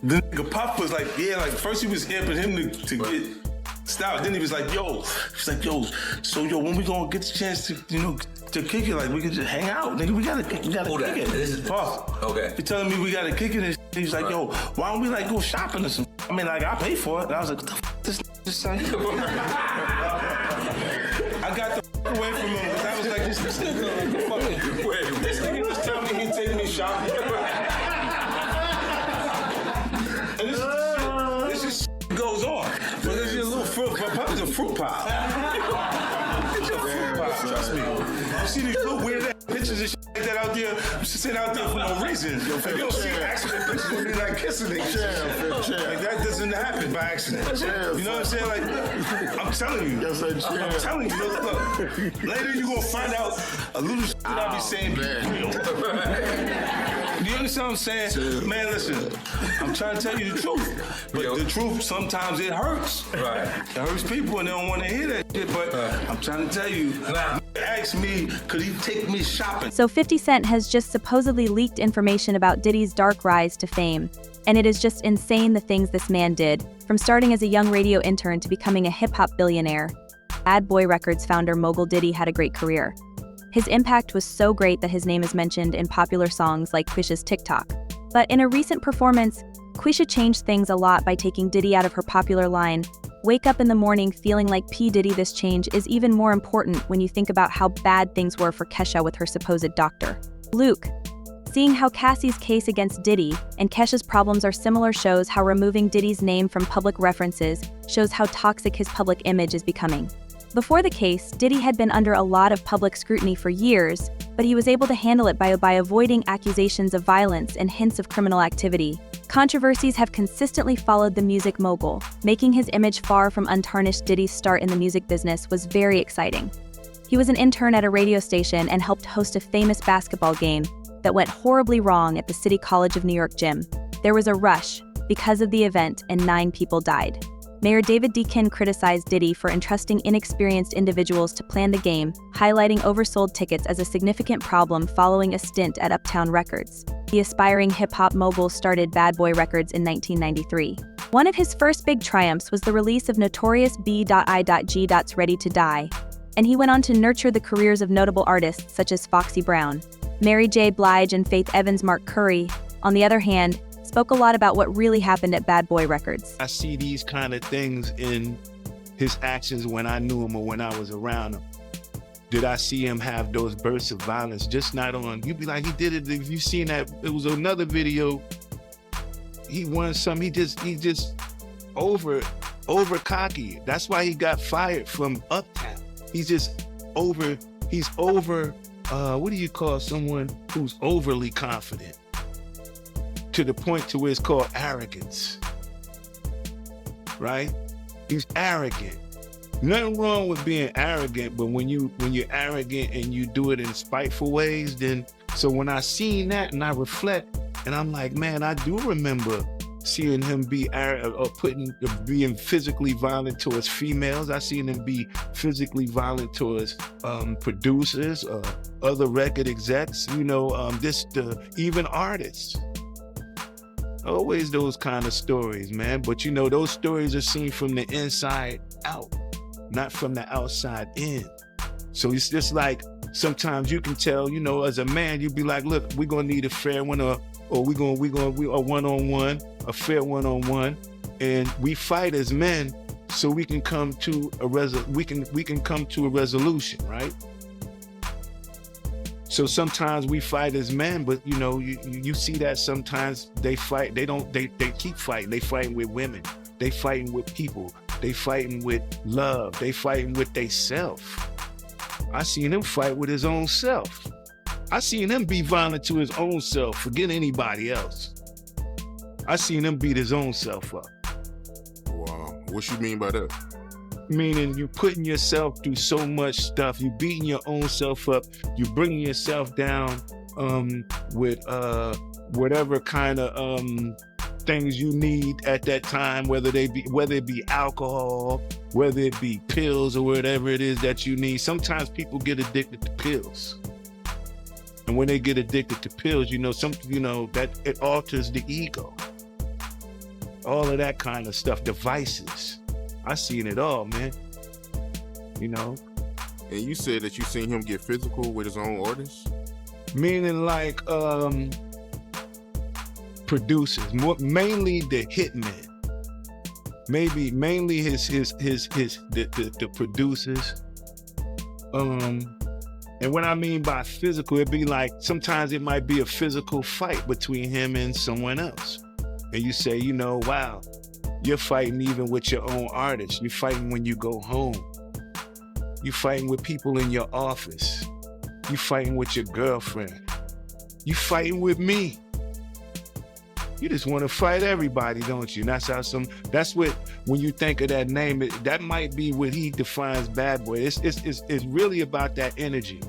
the nigga Puff was like, yeah, like first he was amping him to get style. Then he was like, so when we gonna get the chance to, to kick it, like we can just hang out, nigga. We gotta kick it. This is Puff. Okay. He telling me we gotta kick it, and he's like, yo, why don't we like go shopping or something? I mean, like I pay for it. And I was like, what the f this son? I got the away from him because I was like, this nigga, fucking, this nigga was telling me he'd take me shopping. And this is goes on. But there's a little fruit. Puff is a fruit pile. It's a fruit pile. Trust me. You see these little weird ass pictures and shit like that out there? You sit out there for no reason. You don't see accident pictures when you're like kissing niggas. Like that doesn't happen by accident. You know what I'm saying? Like, I'm telling you. I'm telling you. Look, later you gonna find out a little shit I be saying be real. Do you understand what I'm saying? Man, listen, I'm trying to tell you the truth. But the truth, sometimes it hurts. Right. It hurts people and they don't want to hear that shit. But I'm trying to tell you, ask me, could he take me shopping? So 50 Cent has just supposedly leaked information about Diddy's dark rise to fame. And it is just insane the things this man did, from starting as a young radio intern to becoming a hip-hop billionaire. Bad Boy Records founder Mogul Diddy had a great career. His impact was so great that his name is mentioned in popular songs like Quisha's TikTok. But in a recent performance, Quisha changed things a lot by taking Diddy out of her popular line, "Wake up in the morning feeling like P. Diddy." This change is even more important when you think about how bad things were for Kesha with her supposed doctor, Luke. Seeing how Cassie's case against Diddy and Kesha's problems are similar shows how removing Diddy's name from public references shows how toxic his public image is becoming. Before the case, Diddy had been under a lot of public scrutiny for years, but he was able to handle it by avoiding accusations of violence and hints of criminal activity. Controversies have consistently followed the music mogul. Making his image far from untarnished, Diddy's start in the music business was very exciting. He was an intern at a radio station and helped host a famous basketball game that went horribly wrong at the City College of New York gym. There was a rush because of the event and 9 people died. Mayor David Deakin criticized Diddy for entrusting inexperienced individuals to plan the game, highlighting oversold tickets as a significant problem following a stint at Uptown Records. The aspiring hip-hop mogul started Bad Boy Records in 1993. One of his first big triumphs was the release of Notorious B.I.G.'s Ready to Die, and he went on to nurture the careers of notable artists such as Foxy Brown. Mary J. Blige and Faith Evans. Mark Curry, on the other hand, spoke a lot about what really happened at Bad Boy Records. I see these kind of things in his actions when I knew him or when I was around him. Did I see him have those bursts of violence? Just not on, you'd be like, he did it. If you seen that, it was another video. He won some, he just over cocky. That's why he got fired from Uptown. He's over, what do you call someone who's overly confident? To the point to where it's called arrogance, right? He's arrogant. Nothing wrong with being arrogant, but when you're arrogant and you do it in spiteful ways, then, so when I seen that and I reflect, and I'm like, man, I do remember seeing him be being physically violent towards females. I seen him be physically violent towards producers, other record execs, even artists. Always those kind of stories, man. But those stories are seen from the inside out, not from the outside in. So it's just like, sometimes you can tell, as a man, you'd be like, look, we're gonna need a fair one, or we a one-on-one, a fair one-on-one, and we fight as men so we can come to a resolution, right? So sometimes we fight as men, but you see that sometimes they fight, they keep fighting. They fighting with women, they fighting with people, they fighting with love, they fighting with they self. I seen him fight with his own self. I seen him be violent to his own self, forget anybody else. I seen him beat his own self up. Wow, what you mean by that? Meaning you putting yourself through so much stuff, you beating your own self up, you bringing yourself down with whatever kind of things you need at that time, whether it be alcohol, whether it be pills, or whatever it is that you need. Sometimes people get addicted to pills. And when they get addicted to pills, that it alters the ego. all of that kind of stuff, devices. I seen it all, man. You know? And you said that you seen him get physical with his own artists? Meaning like producers, mainly the hitmen. Mainly the producers. And what I mean by physical, it'd be like, sometimes it might be a physical fight between him and someone else. And you say, you know, wow, you're fighting even with your own artists. You're fighting when you go home. You're fighting with people in your office. You're fighting with your girlfriend. You're fighting with me. You just want to fight everybody, don't you? And that's what, when you think of that name, that might be what he defines bad boy. It's really about that energy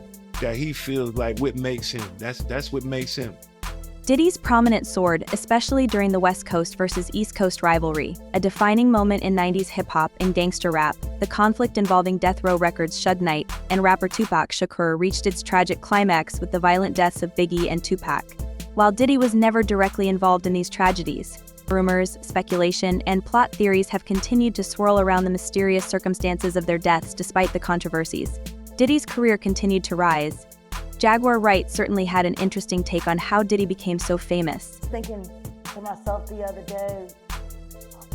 that he feels like what makes him. That's what makes him. Diddy's prominent sword, especially during the West Coast versus East Coast rivalry, a defining moment in 90s hip-hop and gangster rap, the conflict involving Death Row Records' Suge Knight and rapper Tupac Shakur reached its tragic climax with the violent deaths of Biggie and Tupac. While Diddy was never directly involved in these tragedies, rumors, speculation, and plot theories have continued to swirl around the mysterious circumstances of their deaths despite the controversies. Diddy's career continued to rise. Jaguar Wright certainly had an interesting take on how Diddy became so famous. Thinking to myself the other day,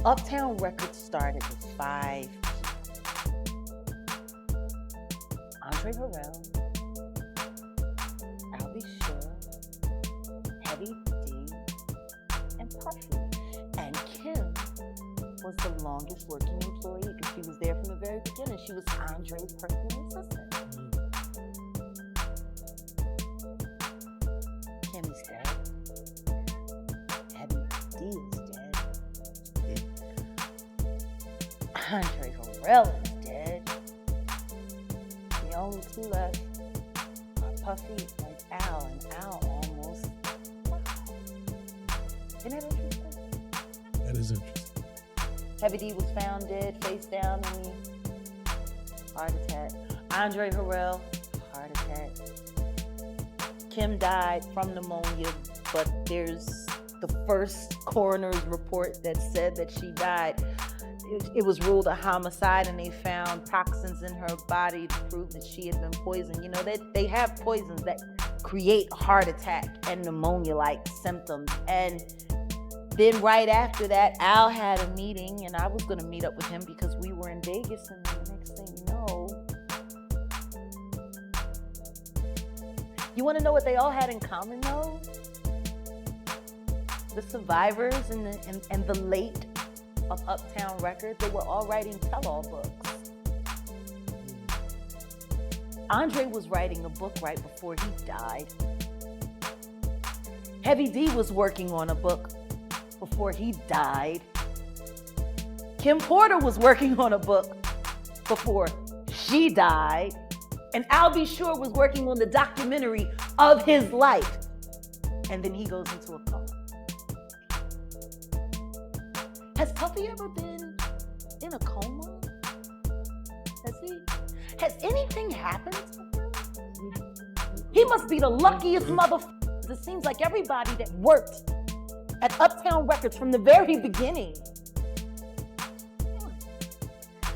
Uptown Records started with 5 Andre Harrell, I'll Be Sure, Heavy D, and Puffy. And Kim was the longest working employee because she was there from the very beginning. She was Andre's personal assistant. Kim is dead. Heavy D is dead. Andre Harrell is dead. The only 2 left are Puffy and Al, and Al almost died. Isn't that interesting? That is interesting. Heavy D was found dead, face down, and heart attack. Andre Harrell, heart attack. Kim died from pneumonia, but there's the first coroner's report that said that she died. It was ruled a homicide, and they found toxins in her body to prove that she had been poisoned. You know, they have poisons that create heart attack and pneumonia-like symptoms. And then right after that, Al had a meeting, and I was going to meet up with him because we were in Vegas, and the next thing you know, you want to know what they all had in common, though? The survivors and the late of Uptown Records, they were all writing tell-all books. Andre was writing a book right before he died. Heavy D was working on a book before he died. Kim Porter was working on a book before she died. And I'll Be Sure was working on the documentary of his life. And then he goes into a coma. Has Puffy ever been in a coma? Has he? Has anything happened to him? He must be the luckiest motherfucker. It seems like everybody that worked at Uptown Records from the very beginning.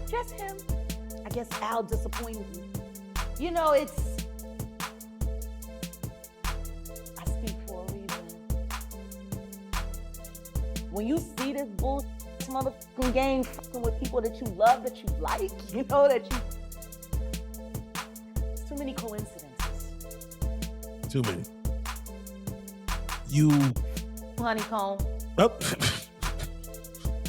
Just him. I guess Al disappointed me. You know, I speak for a reason. When you see this bullshit motherfucking game fucking with people that you love, that you like, you know, it's too many coincidences. Too many. You. Honeycomb. Oh.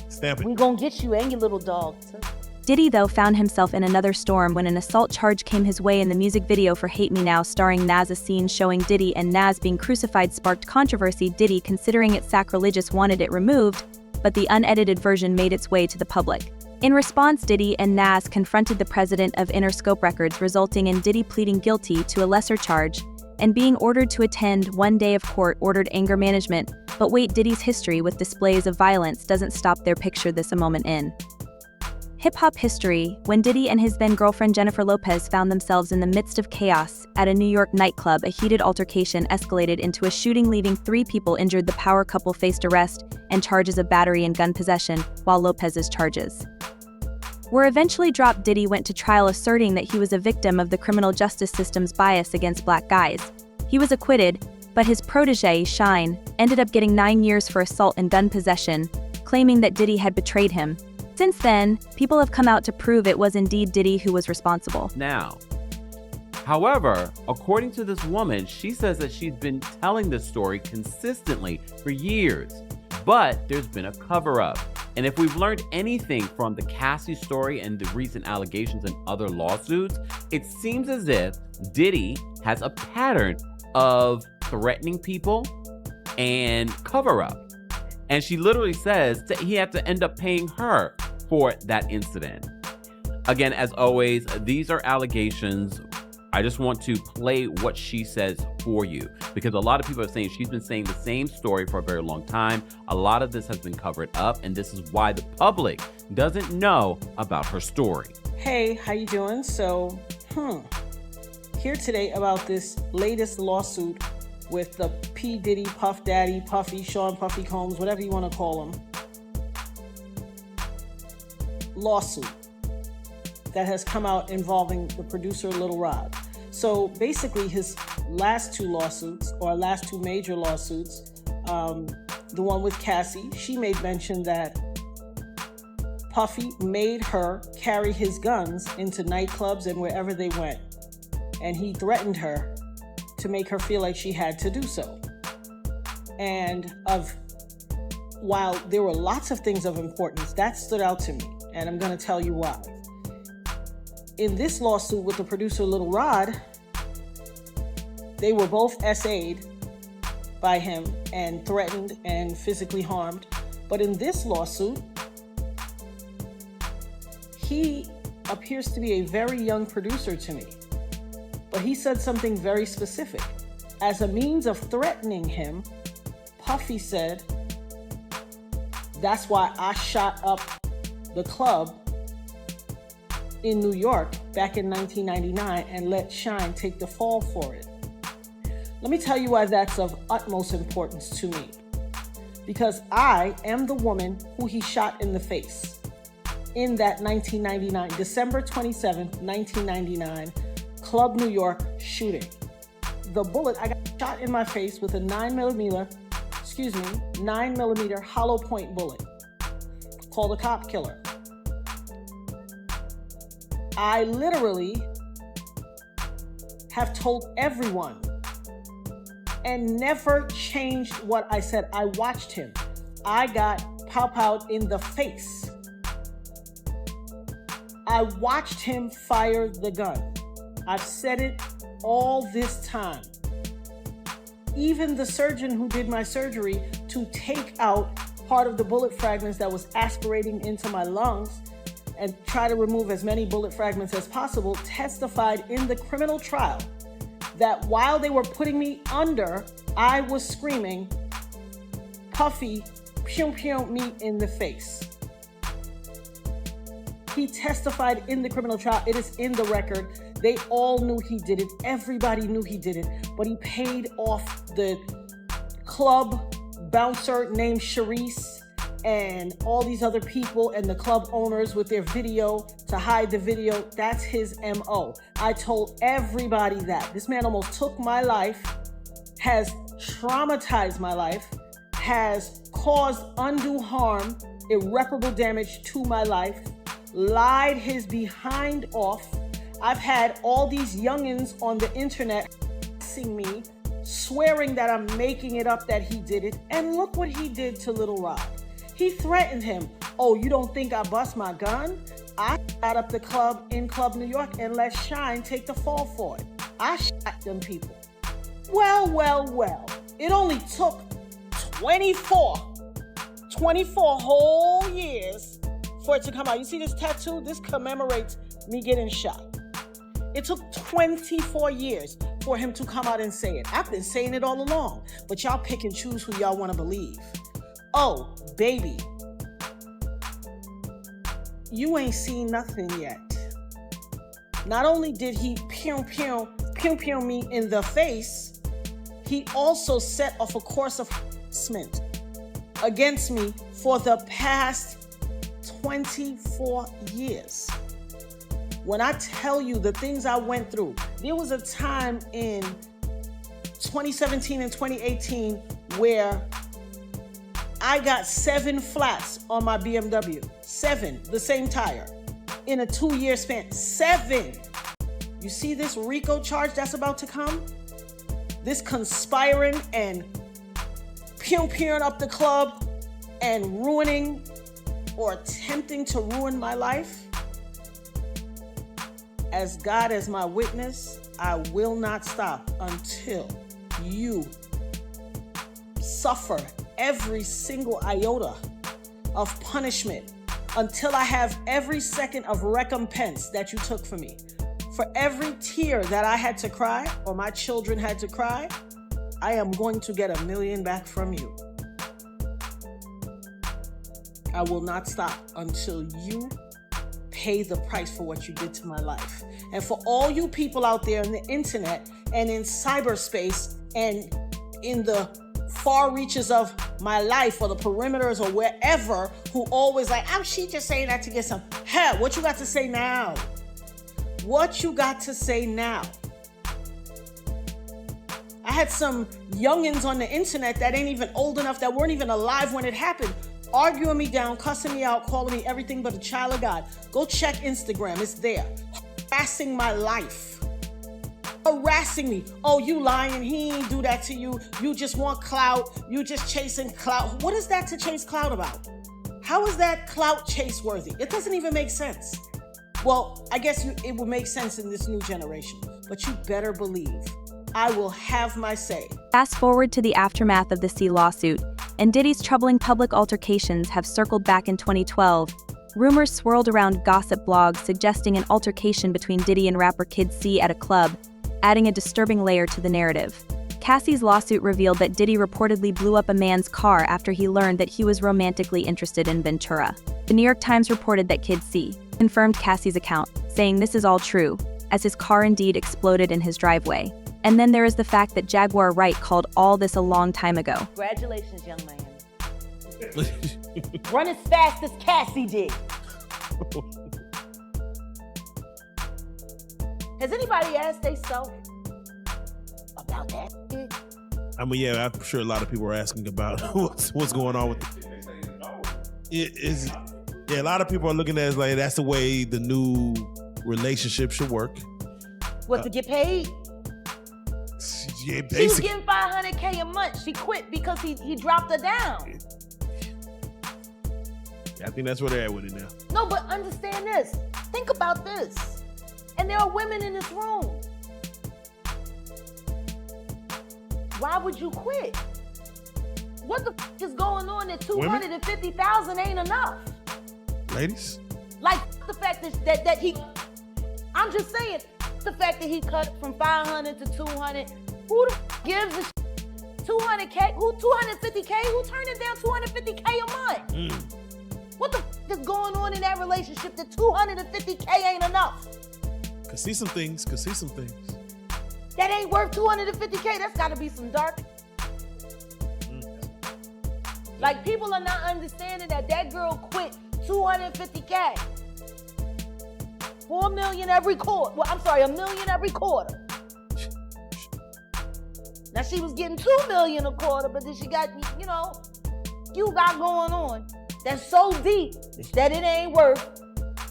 Stamp it. We gonna get you and your little dog, too. Diddy, though, found himself in another storm when an assault charge came his way in the music video for Hate Me Now starring Nas. A scene showing Diddy and Nas being crucified sparked controversy. Diddy, considering it sacrilegious, wanted it removed, but the unedited version made its way to the public. In response, Diddy and Nas confronted the president of Interscope Records, resulting in Diddy pleading guilty to a lesser charge and being ordered to attend 1 day of court-ordered anger management. But wait, Diddy's history with displays of violence doesn't stop there. Picture this a moment in Hip-hop history, when Diddy and his then-girlfriend Jennifer Lopez found themselves in the midst of chaos at a New York nightclub, a heated altercation escalated into a shooting, leaving 3 people injured. The power couple faced arrest and charges of battery and gun possession, while Lopez's charges were eventually dropped. Diddy went to trial asserting that he was a victim of the criminal justice system's bias against black guys. He was acquitted, but his protege, Shine, ended up getting 9 years for assault and gun possession, claiming that Diddy had betrayed him. Since then, people have come out to prove it was indeed Diddy who was responsible. Now, however, according to this woman, she says that she's been telling this story consistently for years, but there's been a cover-up. And if we've learned anything from the Cassie story and the recent allegations and other lawsuits, it seems as if Diddy has a pattern of threatening people and cover-up. And she literally says that he had to end up paying her for that incident. Again, as always, these are allegations. I just want to play what she says for you, because a lot of people are saying she's been saying the same story for a very long time. A lot of this has been covered up, and this is why the public doesn't know about her story. Hey, how you doing? So, here today about this latest lawsuit with the P. Diddy, Puff Daddy, Puffy, Sean Puffy Combs, whatever you want to call him, lawsuit that has come out involving the producer Lil Rod. So basically his last 2 lawsuits, or last 2 major lawsuits, the one with Cassie, she made mention that Puffy made her carry his guns into nightclubs and wherever they went. And he threatened her to make her feel like she had to do so. And while there were lots of things of importance, that stood out to me, and I'm going to tell you why. In this lawsuit with the producer Lil Rod, they were both SA'd by him and threatened and physically harmed. But in this lawsuit, he appears to be a very young producer to me. But he said something very specific. As a means of threatening him, Puffy said, "That's why I shot up the club in New York back in 1999 and let Shine take the fall for it." Let me tell you why that's of utmost importance to me. Because I am the woman who he shot in the face in that 1999, December 27th, 1999, Club New York shooting. The bullet, I got shot in my face with a 9mm hollow point bullet called a cop killer. I literally have told everyone and never changed what I said. I watched him. I got pow-powed in the face. I watched him fire the gun. I've said it all this time. Even the surgeon who did my surgery to take out part of the bullet fragments that was aspirating into my lungs and try to remove as many bullet fragments as possible, testified in the criminal trial that while they were putting me under, I was screaming, "Puffy, pew pew me in the face." He testified in the criminal trial. It is in the record. They all knew he did it. Everybody knew he did it. But he paid off the club bouncer named Sharice and all these other people and the club owners with their video to hide the video. That's his MO. I told everybody that. This man almost took my life, has traumatized my life, has caused undue harm, irreparable damage to my life, lied his behind off. I've had all these youngins on the internet seeing me, swearing that I'm making it up that he did it. And look what he did to Lil Rod. He threatened him. "Oh, you don't think I bust my gun? I shot up the club in Club New York and let Shine take the fall for it. I shot them people." Well. It only took 24 whole years for it to come out. You see this tattoo? This commemorates me getting shot. It took 24 years for him to come out and say it. I've been saying it all along, but y'all pick and choose who y'all want to believe. Oh, baby. you ain't seen nothing yet. Not only did he pew me in the face, he also set off a course of harassment against me for the past 24 years. When I tell you the things I went through, there was a time in 2017 and 2018 where I got 7 flats on my BMW. 7, the same tire, in a 2-year span. 7. You see this RICO charge that's about to come? This conspiring and pew-pewing up the club and ruining or attempting to ruin my life? As God as my witness, I will not stop until you suffer every single iota of punishment, until I have every second of recompense that you took from me. For every tear that I had to cry, or my children had to cry, I am going to get $1 million back from you. I will not stop until you pay the price for what you did to my life. And for all you people out there on the internet and in cyberspace and in the far reaches of my life or the perimeters or wherever, who always like, she just saying that to get some. Hell, what you got to say now? What you got to say now? I had some youngins on the internet that ain't even old enough, that weren't even alive when it happened, arguing me down, cussing me out, calling me everything but a child of God. Go check Instagram, it's there. Harassing my life. Harassing me. Oh, you lying, he ain't do that to you. You just want clout. You just chasing clout. What is that to chase clout about? How is that clout chase worthy? It doesn't even make sense. Well, I guess it will make sense in this new generation, but you better believe I will have my say. Fast forward to the aftermath of the C lawsuit, and Diddy's troubling public altercations have circled back in 2012. Rumors swirled around gossip blogs suggesting an altercation between Diddy and rapper Kid C at a club, adding a disturbing layer to the narrative. Cassie's lawsuit revealed that Diddy reportedly blew up a man's car after he learned that he was romantically interested in Ventura. The New York Times reported that Kid C confirmed Cassie's account, saying this is all true, as his car indeed exploded in his driveway. And then there is the fact that Jaguar Wright called all this a long time ago. Congratulations, young man. Run as fast as Cassie did. Has anybody asked themselves about that? I mean, yeah, I'm sure a lot of people are asking about what's going on with it. Yeah, a lot of people are looking at it as like that's the way the new relationship should work. What, to get paid? Yeah, she was getting $500K a month. She quit because he dropped her down. Yeah, I think that's where they're at with it now. No, but understand this. Think about this. And there are women in this room. Why would you quit? What the f is going on that $250,000 ain't enough? Ladies? Like the fact that he, I'm just saying, the fact that he cut from 500 to 200. Who the f gives a 200K? Who 250K? Who turning down 250K a month? What the f is going on in that relationship that 250K ain't enough? Could see some things. That ain't worth 250K. That's gotta be some dark. Like, people are not understanding that girl quit 250K. For $1 million every quarter. Well, I'm sorry, $1 million every quarter. Now, she was getting $2 million a quarter, but then she got, you got going on that's so deep that it ain't worth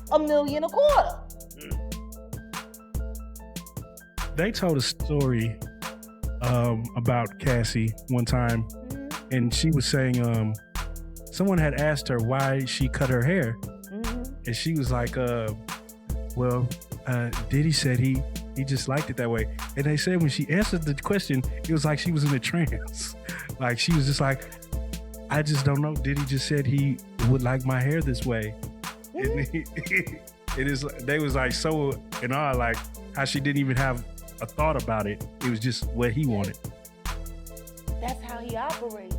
$1 million a quarter. They told a story about Cassie one time, and she was saying someone had asked her why she cut her hair, and she was like, Diddy said he just liked it that way. And they said when she answered the question, it was like she was in a trance. Like, she was just like, I just don't know. Diddy just said he would like my hair this way. And they was like so in awe, like how she didn't even have a thought about it. It was just what he wanted. That's how he operates.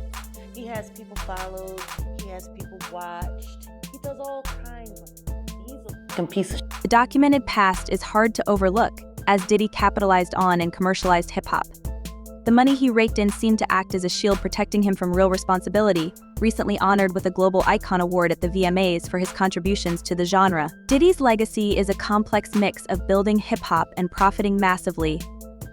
He has people followed. He has people watched. He does all kinds of things. fucking piece of The documented past is hard to overlook, as Diddy capitalized on and commercialized hip-hop. The money he raked in seemed to act as a shield protecting him from real responsibility, recently honored with a Global Icon Award at the VMAs for his contributions to the genre. Diddy's legacy is a complex mix of building hip-hop and profiting massively,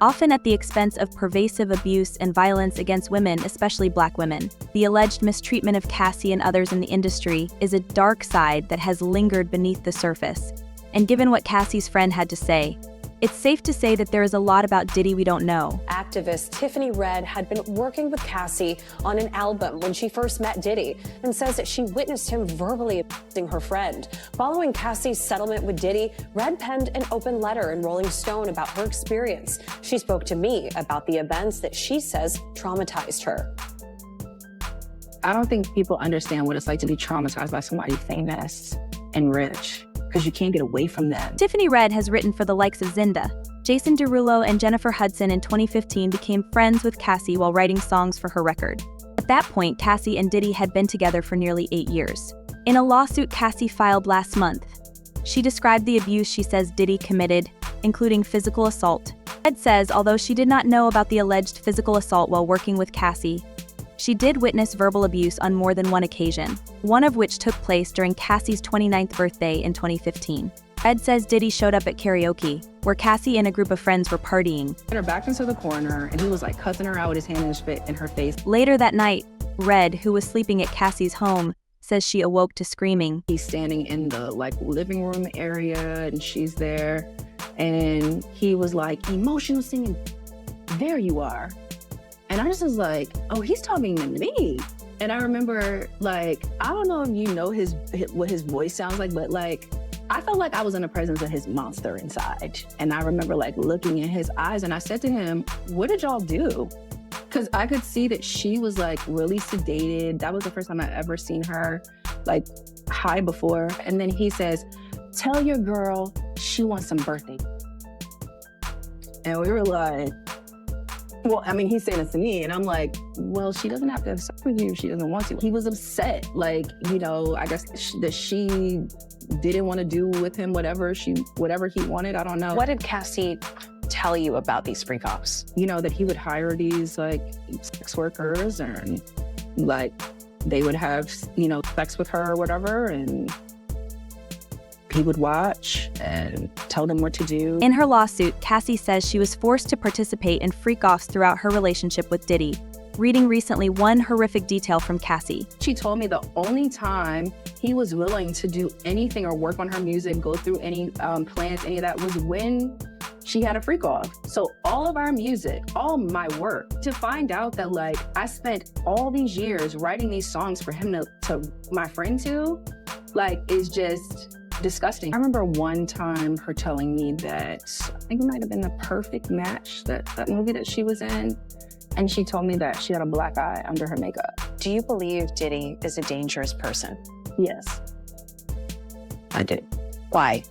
often at the expense of pervasive abuse and violence against women, especially Black women. The alleged mistreatment of Cassie and others in the industry is a dark side that has lingered beneath the surface. And given what Cassie's friend had to say, it's safe to say that there is a lot about Diddy we don't know. Activist Tiffany Red had been working with Cassie on an album when she first met Diddy and says that she witnessed him verbally abusing her friend. Following Cassie's settlement with Diddy, Red penned an open letter in Rolling Stone about her experience. She spoke to me about the events that she says traumatized her. I don't think people understand what it's like to be traumatized by somebody famous and rich, because you can't get away from them. Tiffany Red has written for the likes of Zinda. Jason Derulo and Jennifer Hudson in 2015 became friends with Cassie while writing songs for her record. At that point, Cassie and Diddy had been together for nearly 8 years. In a lawsuit Cassie filed last month, she described the abuse she says Diddy committed, including physical assault. Red says although she did not know about the alleged physical assault while working with Cassie, she did witness verbal abuse on more than one occasion, one of which took place during Cassie's 29th birthday in 2015. Red says Diddy showed up at karaoke, where Cassie and a group of friends were partying. Her back into the corner, and he was like cussing her out with his hand in her face. Later that night, Red, who was sleeping at Cassie's home, says she awoke to screaming. He's standing in the living room area, and she's there, and he was like, emotional singing, there you are. And I just was like, oh, he's talking to me. And I remember, I don't know if you know what his voice sounds like, but I felt like I was in the presence of his monster inside. And I remember looking in his eyes, and I said to him, what did y'all do? Because I could see that she was really sedated. That was the first time I ever seen her high before. And then he says, tell your girl she wants some birthday. And we were like, well, I mean, he's saying this to me, and I'm like, well, she doesn't have to have sex with you if she doesn't want to. He was upset, I guess that she didn't want to do with him whatever he wanted. I don't know. What did Cassie tell you about these freak offs? That he would hire these sex workers, and they would have sex with her or whatever, and he would watch and tell them what to do. In her lawsuit, Cassie says she was forced to participate in freak-offs throughout her relationship with Diddy. Reading recently one horrific detail from Cassie. She told me the only time he was willing to do anything or work on her music, go through any plans, any of that, was when she had a freak-off. So all of our music, all my work, to find out that I spent all these years writing these songs for him to my friend to, is just disgusting. I remember one time her telling me that, I think it might have been The Perfect Match, that movie that she was in, and she told me that she had a black eye under her makeup. Do you believe Diddy is a dangerous person? Yes, I did. Why?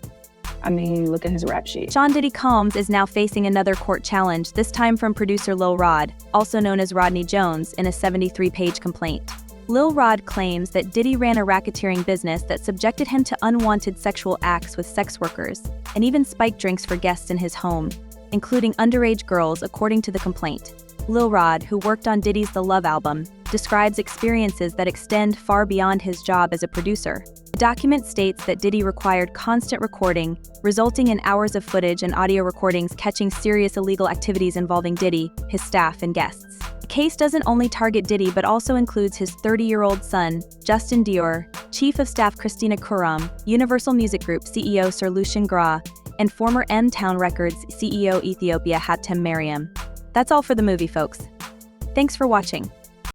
I mean, look at his rap sheet. Sean Diddy Combs is now facing another court challenge, this time from producer Lil Rod, also known as Rodney Jones, in a 73-page complaint. Lil Rod claims that Diddy ran a racketeering business that subjected him to unwanted sexual acts with sex workers, and even spiked drinks for guests in his home, including underage girls, according to the complaint. Lil Rod, who worked on Diddy's The Love album, describes experiences that extend far beyond his job as a producer. The document states that Diddy required constant recording, resulting in hours of footage and audio recordings catching serious illegal activities involving Diddy, his staff, and guests. The case doesn't only target Diddy but also includes his 30-year-old son, Justin Dior, Chief of Staff Christina Kuram, Universal Music Group CEO Sir Lucian Gra, and former M-Town Records CEO Ethiopia Hatem Mariam. That's all for the movie, folks. Thanks for watching.